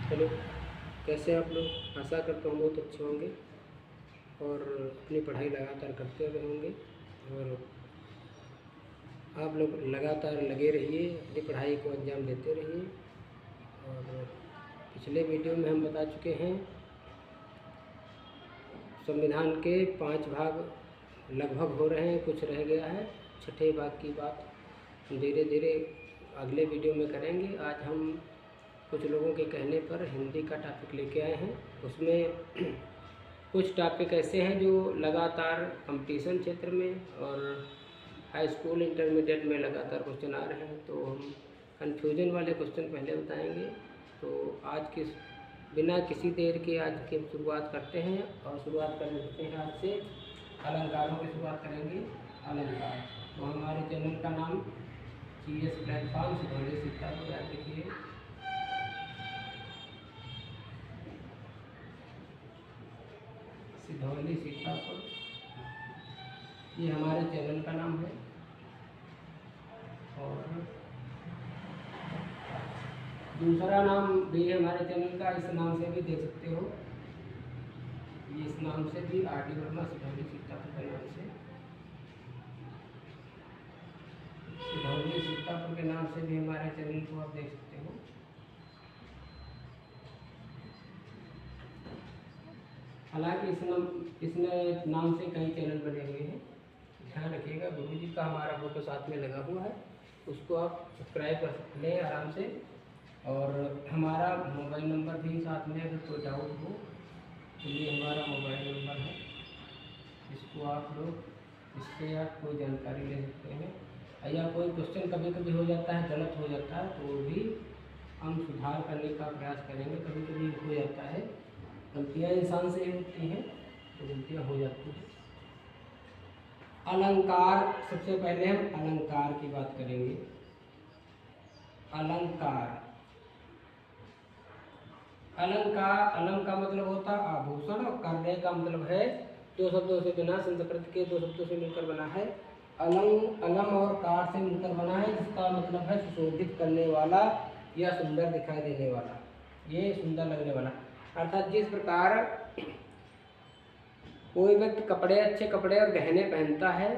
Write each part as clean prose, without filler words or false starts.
Hello, कैसे हैं आप लोग? आशा करता हूँ बहुत अच्छे होंगे और अपनी पढ़ाई लगातार करते रहेंगे। और आप लोग लगातार लगे रहिए, अपनी पढ़ाई को अंजाम देते रहिए। और पिछले वीडियो में हम बता चुके हैं संविधान के 5 भाग लगभग हो रहे हैं, कुछ रह गया है। छठे भाग की बात धीरे धीरे अगले वीडियो में करेंगे। आज हम कुछ लोगों के कहने पर हिंदी का टॉपिक लेके आए हैं। उसमें कुछ टॉपिक ऐसे हैं जो लगातार कंपटीशन क्षेत्र में और हाई स्कूल इंटरमीडिएट में लगातार क्वेश्चन आ रहे हैं, तो हम कन्फ्यूजन वाले क्वेश्चन पहले बताएंगे। तो आज की बिना किसी देर के आज की शुरुआत करते हैं और शुरुआत कर लेते हैं। आज से अलंकारों की शुरुआत करेंगे। अलंकार तो हमारे चैनल का नाम GS प्लेटफॉर्म सिधौली सीतापुर, याद रखिए। सिधौली सीतापुर ये हमारे चैनल का नाम है। और दूसरा नाम भी हमारे चैनल का, इस नाम से भी दे सकते हो। ये इस नाम से भी RD वर्मा सिधौली सीतापुर के नाम से, सिधौली सीतापुर के नाम से भी हमारे चैनल को आप देख सकते हो। हालांकि इस नाम से कई चैनल बने हुए हैं, ध्यान रखिएगा। गुरु जी का हमारा फोटो साथ में लगा हुआ है, उसको आप सब्सक्राइब कर सकते हैं आराम से। और हमारा मोबाइल नंबर भी साथ में, अगर कोई डाउट हो तो ये हमारा मोबाइल नंबर है, इसको आप लोग इससे आप कोई जानकारी ले सकते हैं। या कोई क्वेश्चन कभी कभी हो जाता है, गलत हो जाता है, तो भी हम सुधार करने का प्रयास करेंगे। कभी कभी हो जाता है, गलतियाँ इंसान से ही होती हैं, तो गलतियाँ हो जाती हैं। अलंकार, सबसे पहले हम अलंकार की बात करेंगे। अलंकार, अलम का मतलब होता है आभूषण, और करने का मतलब है दो शब्दों से बना, संस्कृत के दो शब्दों से मिलकर बना है। अलम और कार से मिलकर बना है, जिसका मतलब है सुशोभित करने वाला या सुंदर दिखाई देने वाला, ये सुंदर लगने वाला। अर्थात जिस प्रकार कोई व्यक्ति कपड़े, अच्छे कपड़े और गहने पहनता है,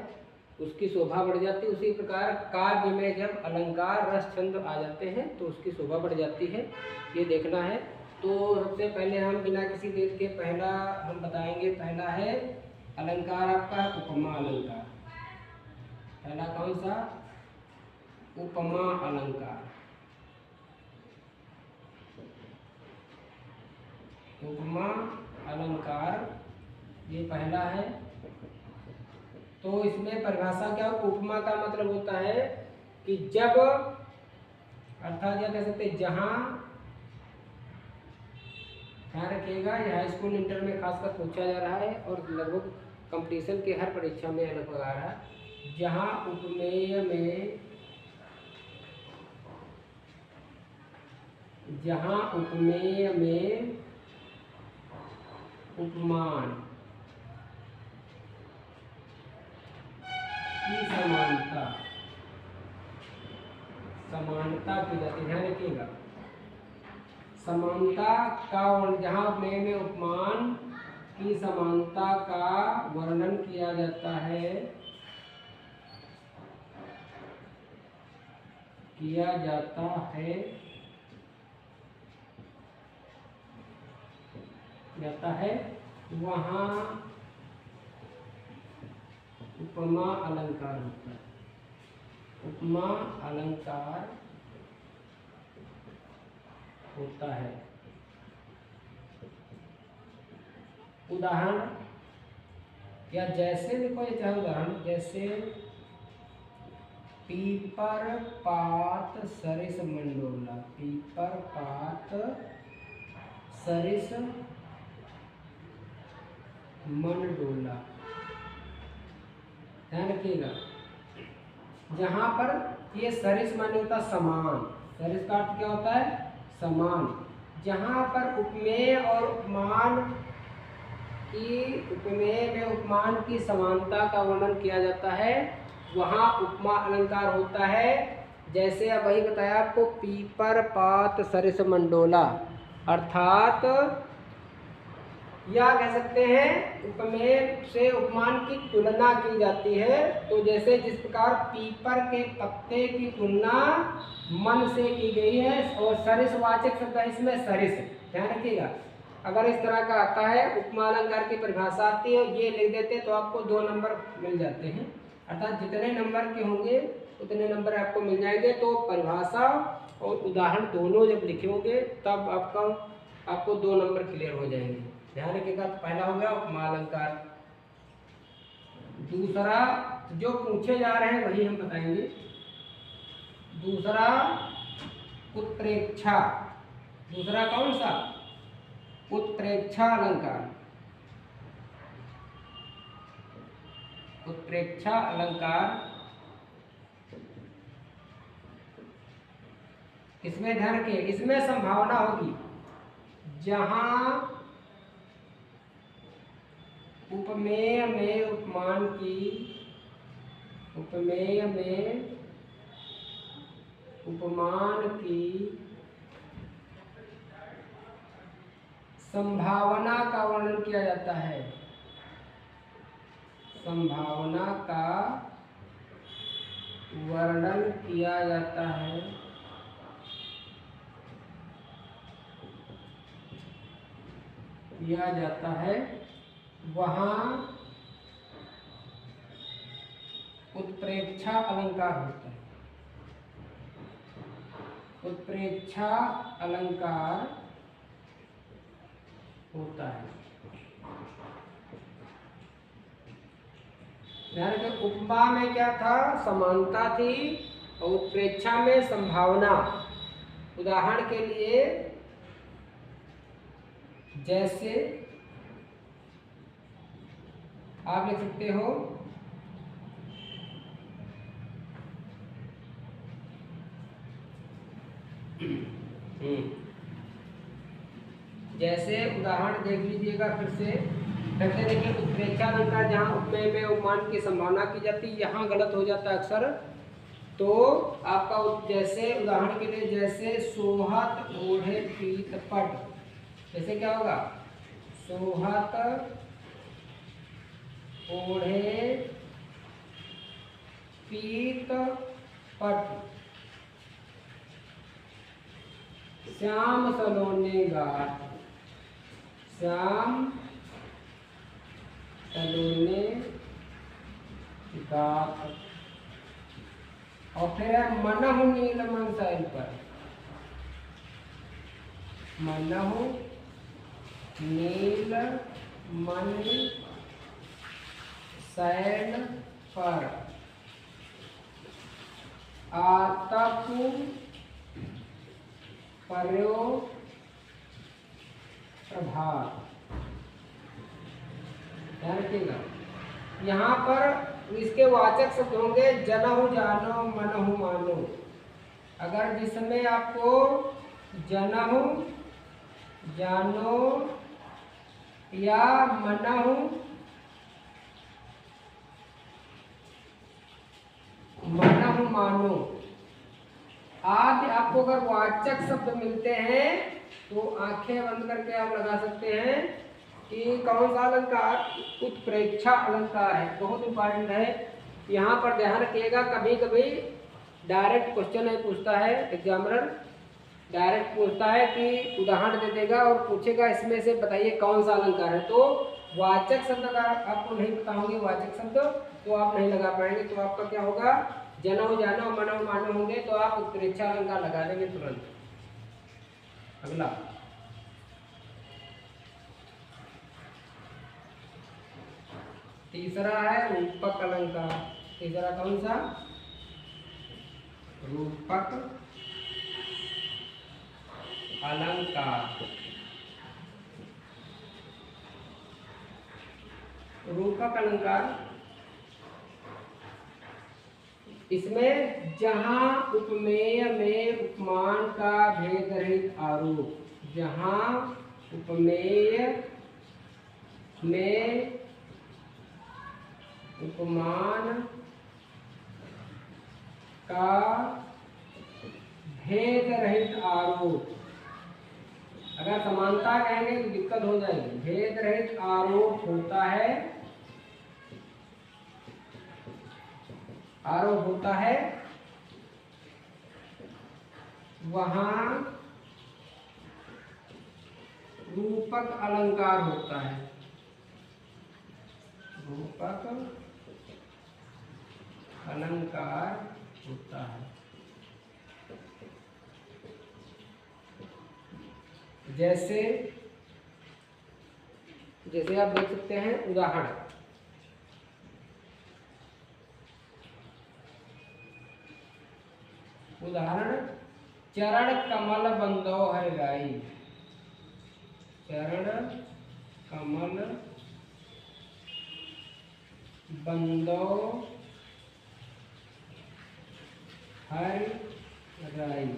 उसकी शोभा बढ़ जाती है, उसी प्रकार काव्य में जब अलंकार रस छंद आ जाते हैं तो उसकी शोभा बढ़ जाती है। ये देखना है। तो सबसे पहले हम बिना किसी देर के पहला हम बताएंगे। पहला है अलंकार आपका उपमा अलंकार। पहला कौन सा? उपमा अलंकार। उपमा अलंकार ये पहला है। तो इसमें परिभाषा क्या? उपमा का मतलब होता है कि जब, अर्थात क्या कह सकते हैं, जहां, ध्यान रखिएगा, ये हाई स्कूल इंटर में खासकर पूछा जा रहा है और लगभग कंपटीशन के हर परीक्षा में लगभग आ रहा है। जहां उपमेय में, जहां उपमेय में उपमान की समानता, समानता की जाती, ध्यान रखिएगा, समानता का, जहां उपमेय में उपमान की समानता का वर्णन किया जाता है, किया जाता है, वहां उपमा अलंकार होता है। उपमा अलंकार होता है। उदाहरण, या जैसे देखो, ये चाहे उदाहरण, जैसे पीपर पात सरिस मंडोला। पीपर पात सरिस मंडोला, ध्यान रखिएगा। जहां पर ये सरिस माने होता समान, सरिस का अर्थ क्या होता है? समान। जहां पर उपमेय और उपमान की, उपमेय में उपमान की समानता का वर्णन किया जाता है, वहां उपमा अलंकार होता है। जैसे अब वही बताया आपको, पीपर पात सरिस मंडोला। अर्थात या कह सकते हैं उपमेय से उपमान की तुलना की जाती है। तो जैसे जिस प्रकार पीपर के पत्ते की तुलना मन से की गई है, और सरिसवाचक शब्द है इसमें सरिस, ध्यान रखिएगा। अगर इस तरह का आता है, उपमा अलंकार की परिभाषा आती है, ये लिख देते तो आपको 2 नंबर मिल जाते हैं। अर्थात जितने नंबर के होंगे उतने नंबर आपको मिल जाएंगे। तो परिभाषा और उदाहरण दोनों जब लिखोगे तब आपको 2 नंबर क्लियर हो जाएंगे। ध्यान रखिएगा। तो पहला हो गया उपमा अलंकार। दूसरा जो पूछे जा रहे हैं वही हम बताएंगे। दूसरा उत्प्रेक्षा। दूसरा कौन सा? उत्प्रेक्षा अलंकार। उत्प्रेक्षा अलंकार, इसमें ध्यान रखिए, इसमें संभावना होगी जहां उपमेय में उपमान की, उपमेय में उपमान की संभावना का वर्णन किया जाता है। संभावना का वर्णन किया जाता है, किया जाता है, वहाँ उत्प्रेक्षा अलंकार होता है। उत्प्रेक्षा अलंकार होता है। ध्यान रखिए, उपमा में क्या था? समानता थी, और उत्प्रेक्षा में संभावना। उदाहरण के लिए जैसे आप लिख सकते हो जैसे उदाहरण देख लीजिएगा फिर से। कहते हैं कि उत्प्रेक्षा अलंकार जहाँ उपमेय में उपमान की संभावना की जाती है, यहाँ गलत हो जाता है अक्सर। तो आपका जैसे उदाहरण के लिए, जैसे सोहत ओढ़े पीत पट, जैसे क्या होगा? सोहत ओढ़े पीत पट, श्याम सलोने गात, श्याम सलोने गात। और फिर है मनहु नील मन शैल पर, मनहु नील मन शैल पर, आतप पर्यो प्रभात। ध्यान रखिएगा, यहाँ पर इसके वाचक शब्द होंगे जनहु जानो मनहु मानो। अगर जिसमें आपको जनहु जानो या मनहु मनहु मानो आदि आपको अगर वाचक शब्द मिलते हैं तो आंखें बंद करके आप लगा सकते हैं कि कौन सा अलंकार? उत्प्रेक्षा अलंकार है। बहुत इंपॉर्टेंट है, यहाँ पर ध्यान रखिएगा। कभी कभी डायरेक्ट क्वेश्चन नहीं पूछता है, एग्जामिनर डायरेक्ट पूछता है कि उदाहरण दे देगा और पूछेगा इसमें से बताइए कौन सा अलंकार है। तो वाचक शब्द अगर आपको नहीं पता होंगे, वाचक शब्द, तो आप नहीं लगा पाएंगे। तो आपका क्या होगा? जनहु जानो मनहु मानो होंगे तो आप उत्प्रेक्षा अलंकार लगा देंगे तुरंत। अगला तीसरा है रूपक अलंकार। तीसरा कौन सा? रूपक अलंकार। रूपक अलंकार, इसमें जहां उपमेय में उपमान का भेद रहित आरोप, जहां उपमेय में उपमान का भेद रहित आरोप, अगर समानता कहेंगे तो दिक्कत हो जाएगी। भेद रहित आरोप होता है, आरोप होता है वहां रूपक अलंकार होता है, रूपक अलंकार होता है। जैसे जैसे आप देख सकते हैं उदाहरण, चरण कमल बंदो है गाई, चरण कमल बंदो हर राई।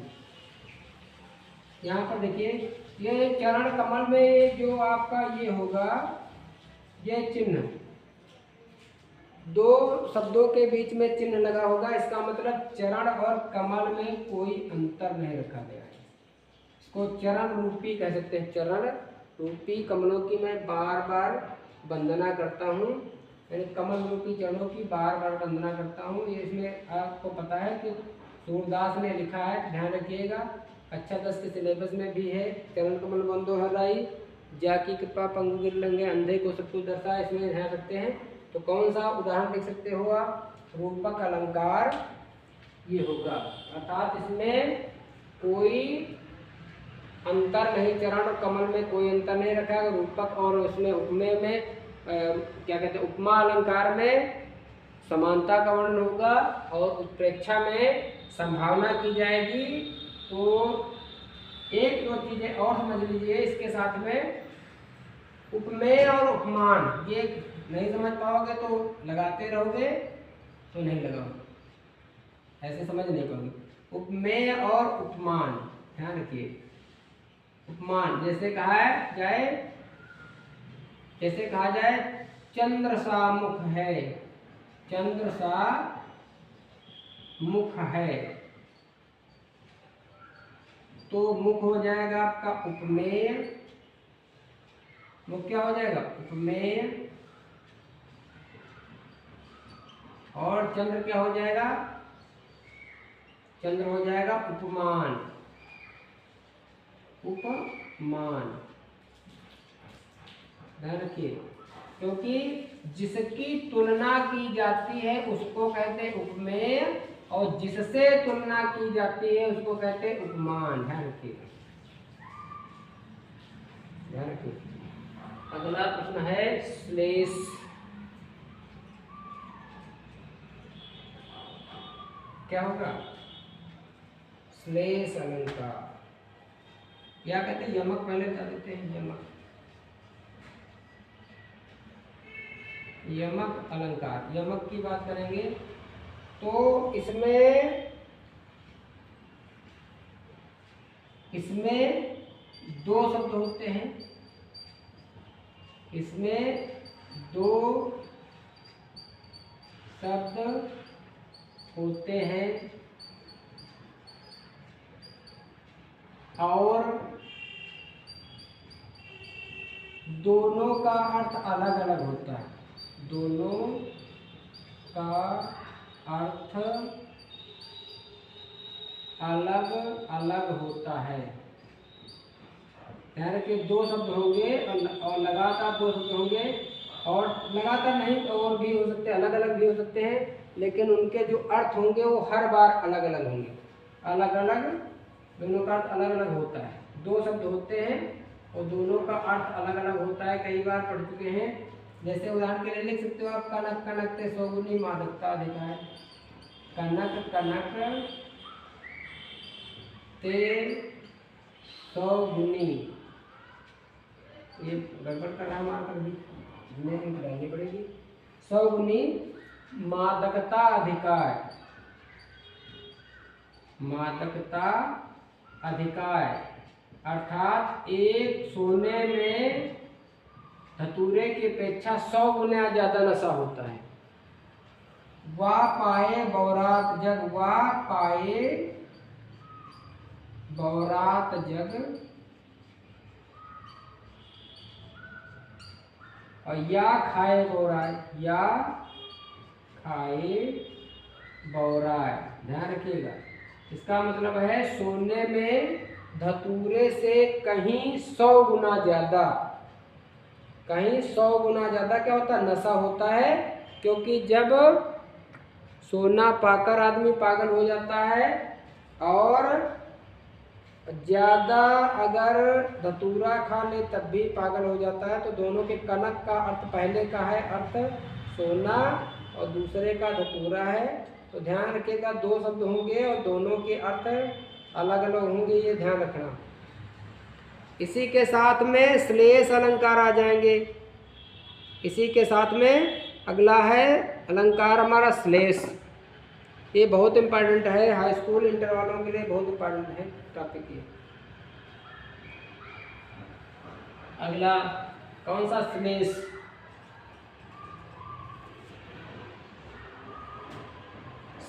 यहाँ पर देखिए ये चरण कमल में जो आपका ये होगा, ये चिन्ह, दो शब्दों के बीच में चिन्ह लगा होगा, इसका मतलब चरण और कमल में कोई अंतर नहीं रखा गया है। इसको चरण रूपी कह सकते हैं। चरण रूपी कमलों की मैं बार बार वंदना करता हूँ, यानी कमल रूपी चरणों की बार बार वंदना करता हूँ। ये इसमें आपको पता है कि सूरदास ने लिखा है, ध्यान रखिएगा। कक्षा 10 के सिलेबस में भी है। चरण कमल बंदो हर राई, जाकी कृपा पंगु गिर लंगे, अंधे को सब कुछ दर्शा, इसमें ध्यान रखते हैं। तो कौन सा उदाहरण देख सकते हो आप? रूपक अलंकार ये होगा, अर्थात इसमें कोई अंतर नहीं, चरण और कमल में कोई अंतर नहीं रखा है। रूपक और उसमें उपमेय में क्या कहते हैं, उपमा अलंकार में समानता का वर्णन होगा और उत्प्रेक्षा में संभावना की जाएगी। तो एक दो चीजें और समझ लीजिए इसके साथ में, उपमेय और उपमान, ये नहीं समझ पाओगे तो लगाते रहोगे तो नहीं लगाओगे, ऐसे समझ नहीं पाओगे। उपमेय और उपमान ध्यान रखिए। उपमान जैसे कहा जाए, चंद्र सा मुख है, चंद्र सा मुख है, तो मुख हो जाएगा आपका उपमेय। मुख क्या हो जाएगा? उपमेय। और चंद्र क्या हो जाएगा? चंद्र हो जाएगा उपमान, उपमान। ध्यान रखिए, क्योंकि जिसकी तुलना की जाती है उसको कहते हैं उपमेय और जिससे तुलना की जाती है उसको कहते हैं उपमान। ध्यान रखिए, ध्यान रखिए। अगला प्रश्न है श्लेष। क्या होगा? श्लेष अलंकार या कहते हैं यमक, पहले बता देते हैं। यमक, यमक अलंकार, यमक की बात करेंगे तो इसमें दो शब्द होते हैं, इसमें दो शब्द होते हैं और दोनों का अर्थ अलग अलग होता है, दोनों का अर्थ अलग अलग होता है। ध्यान रखिए, दो शब्द होंगे और लगातार दो शब्द होंगे, और लगातार नहीं और भी हो सकते हैं, अलग अलग भी हो सकते हैं, लेकिन उनके जो अर्थ होंगे वो हर बार अलग अलग होंगे, अलग अलग, दोनों का अर्थ अलग अलग होता है। दो शब्द होते हैं और दोनों का अर्थ अलग अलग होता है, कई बार पढ़ चुके हैं। जैसे उदाहरण के लिए लिख सकते हो आप, कनक कनक ते सौगुनी मादकता अधिकार, कनक कनक ते सौगुनी, ये गड़बड़ कर रहा मार कर दी, डालनी पड़ेगी। सौगुनी मादकता अधिकार, मादकता अधिकार अर्थात एक सोने में धतूरे की अपेक्षा 100 गुना ज्यादा नशा होता है। वाह पाए बौरात जग, वाह पाए बौरात जग, और या खाए बोराए, या खाए बोराए, ध्यान रखिएगा। इसका मतलब है सोने में धतूरे से कहीं 100 गुना ज़्यादा, कहीं 100 गुना ज़्यादा क्या होता है, नशा होता है। क्योंकि जब सोना पाकर आदमी पागल हो जाता है और ज़्यादा अगर धतूरा खा ले तब भी पागल हो जाता है। तो दोनों के कनक का अर्थ, पहले का है अर्थ सोना और दूसरे का धतूरा है। तो ध्यान रखिएगा, 2 शब्द होंगे और दोनों के अर्थ अलग अलग होंगे, ये ध्यान रखना। इसी के साथ में श्लेष अलंकार आ जाएंगे। इसी के साथ में अगला है अलंकार हमारा श्लेष। ये बहुत इम्पोर्टेंट है, हाई स्कूल इंटर वालों के लिए बहुत इम्पोर्टेंट है टॉपिक ये। अगला कौन सा, श्लेष।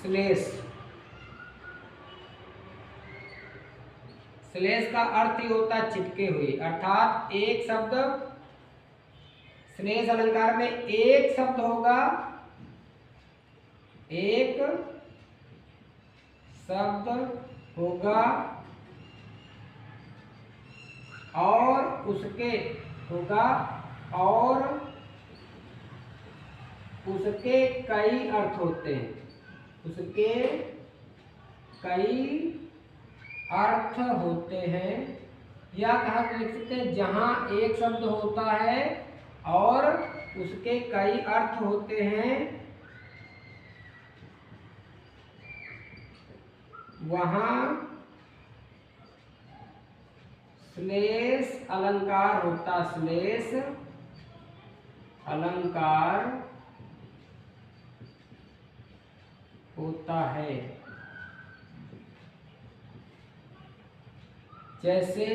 श्लेष, श्लेष का अर्थ ही होता है चिपके हुए, अर्थात एक शब्द, श्लेष अलंकार में एक शब्द होगा, एक शब्द होगा और उसके होगा और उसके कई अर्थ होते हैं, उसके कई अर्थ होते हैं। या कहा लिख सकते हैं, जहां एक शब्द होता है और उसके कई अर्थ होते हैं, वहां श्लेष अलंकार होता, श्लेष अलंकार होता है। जैसे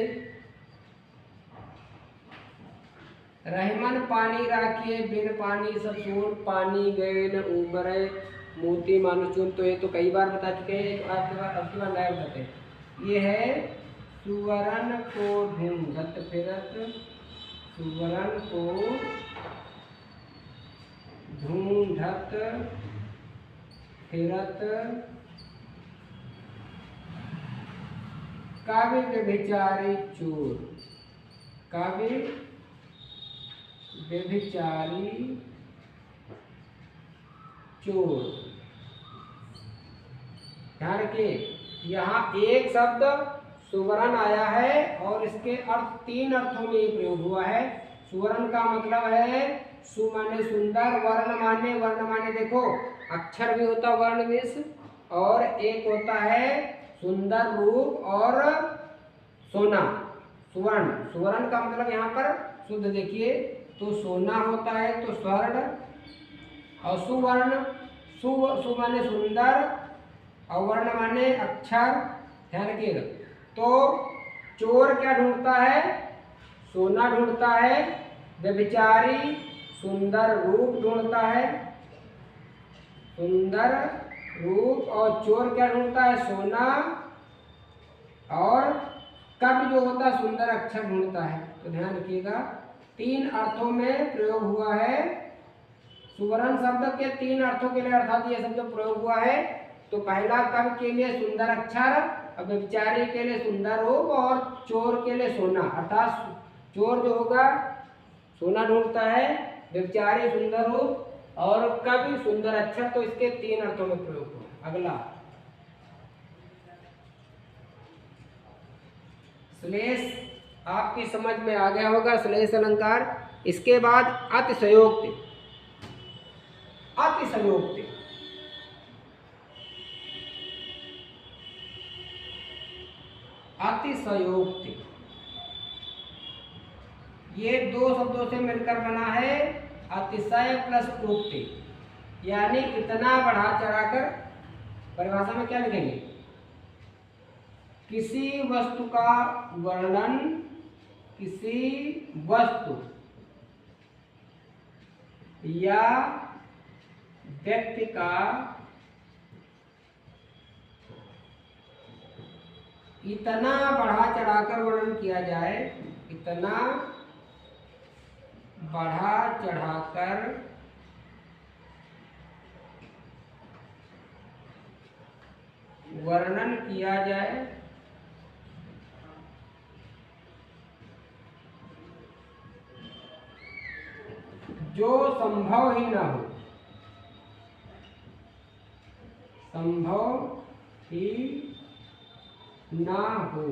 रहमन पानी राखिए, बिन पानी सब सून, पानी गए न उबरे, मोती मानो चून। तो ये तो कई बार बता चुके हैं, तो आपकी बार नया बताते हैं। ये है सुवरन को ढूंढत फिरत, सुवरन को ढूंढत फिरत, काव्य व्यभिचारी चोर, काव्य व्यभिचारी चोर। ध्यान रखिए, यहाँ एक शब्द सुवर्ण आया है और इसके अर्थ 3 अर्थों में प्रयोग हुआ है। सुवर्ण का मतलब है सु माने सुंदर, वर्ण माने देखो अक्षर भी होता वर्ण में, और एक होता है सुंदर रूप और सोना, सुवर्ण। सुवर्ण का मतलब यहाँ पर शुद्ध देखिए, तो सोना होता है तो स्वर्ण, और सुवर्ण, सु माने सुंदर और वर्ण माने अक्षर। ध्यान रखिएगा। तो चोर क्या ढूंढता है, सोना ढूंढता है। व्यभिचारी सुंदर रूप ढूंढता है, सुंदर रूप। और चोर क्या ढूंढता है, सोना। और कवि जो होता है सुंदर अक्षर ढूंढता है। तो ध्यान रखिएगा, 3 अर्थों में प्रयोग हुआ है। सुवर्ण शब्द के 3 अर्थों के लिए अर्थात ये शब्द प्रयोग हुआ है। तो पहला कवि के लिए सुंदर अक्षर, और व्यभिचारी के लिए सुंदर रूप, और चोर के लिए सोना। अर्थात चोर जो होगा सोना ढूंढता है, व्यभिचारी सुंदर रूप और कवि सुंदर अक्षर। तो इसके 3 अर्थों में प्रयोग हुआ। अगला श्लेष आपकी समझ में आ गया होगा, श्लेष अलंकार। इसके बाद अतिशयोक्ति, अतिशयोक्ति। अतिशयोक्ति ये 2 शब्दों से मिलकर बना है, अतिशय प्लस उक्ति, यानी इतना बढ़ा चढ़ाकर। परिभाषा में क्या लिखेंगे, किसी वस्तु का वर्णन, किसी वस्तु या व्यक्ति का इतना बढ़ा चढ़ाकर वर्णन किया जाए, इतना बढ़ा चढ़ाकर वर्णन किया जाए जो संभव ही ना हो, संभव ही ना हो।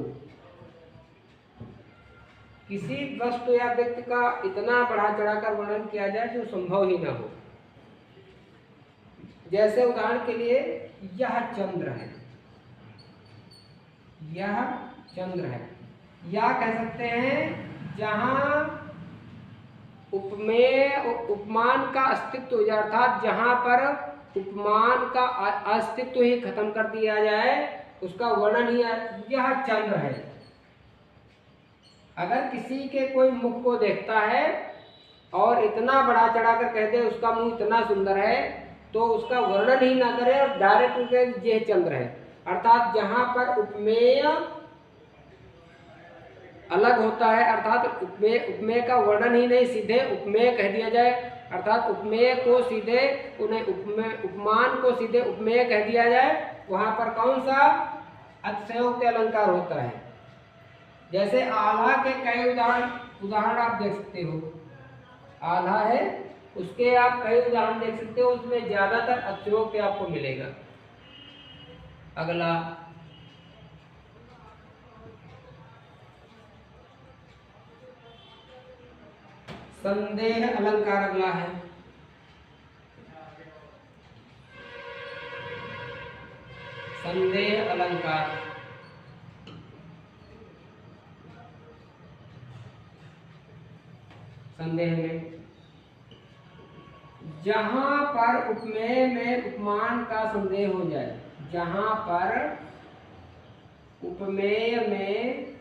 किसी वस्तु या व्यक्ति का इतना बढ़ा चढ़ाकर वर्णन किया जाए जो संभव ही ना हो। जैसे उदाहरण के लिए यह चंद्र है, यह चंद्र है, या कह सकते हैं जहां उपमेय उपमान का अस्तित्व हो जाए, अर्थात जहां पर उपमान का अस्तित्व ही खत्म कर दिया जाए, उसका वर्णन ही यह चंद्र है। अगर किसी के कोई मुख को देखता है और इतना बढ़ा चढ़ाकर कह दे उसका मुंह इतना सुंदर है, तो उसका वर्णन ही ना करे और डायरेक्ट ये चंद्र है, अर्थात जहां पर उपमेय अलग होता है, अर्थात उपमेय का वर्णन ही नहीं, सीधे उपमेय कह दिया जाए, अर्थात उपमेय को सीधे उन्हें उपमान को सीधे उपमेय कह दिया जाए, वहां पर कौन सा अतिशयोक्ति अलंकार होता है। जैसे आल्हा के कई उदाहरण आप देख सकते हो, आल्हा है उसके आप कई उदाहरण देख सकते हो, उसमें ज्यादातर अतिशयोक्ति आपको मिलेगा। अगला संदेह अलंकार अगला है। संदेह अलंकार, संदेह में जहां पर उपमेय में उपमान का संदेह हो जाए, जहां पर उपमेय में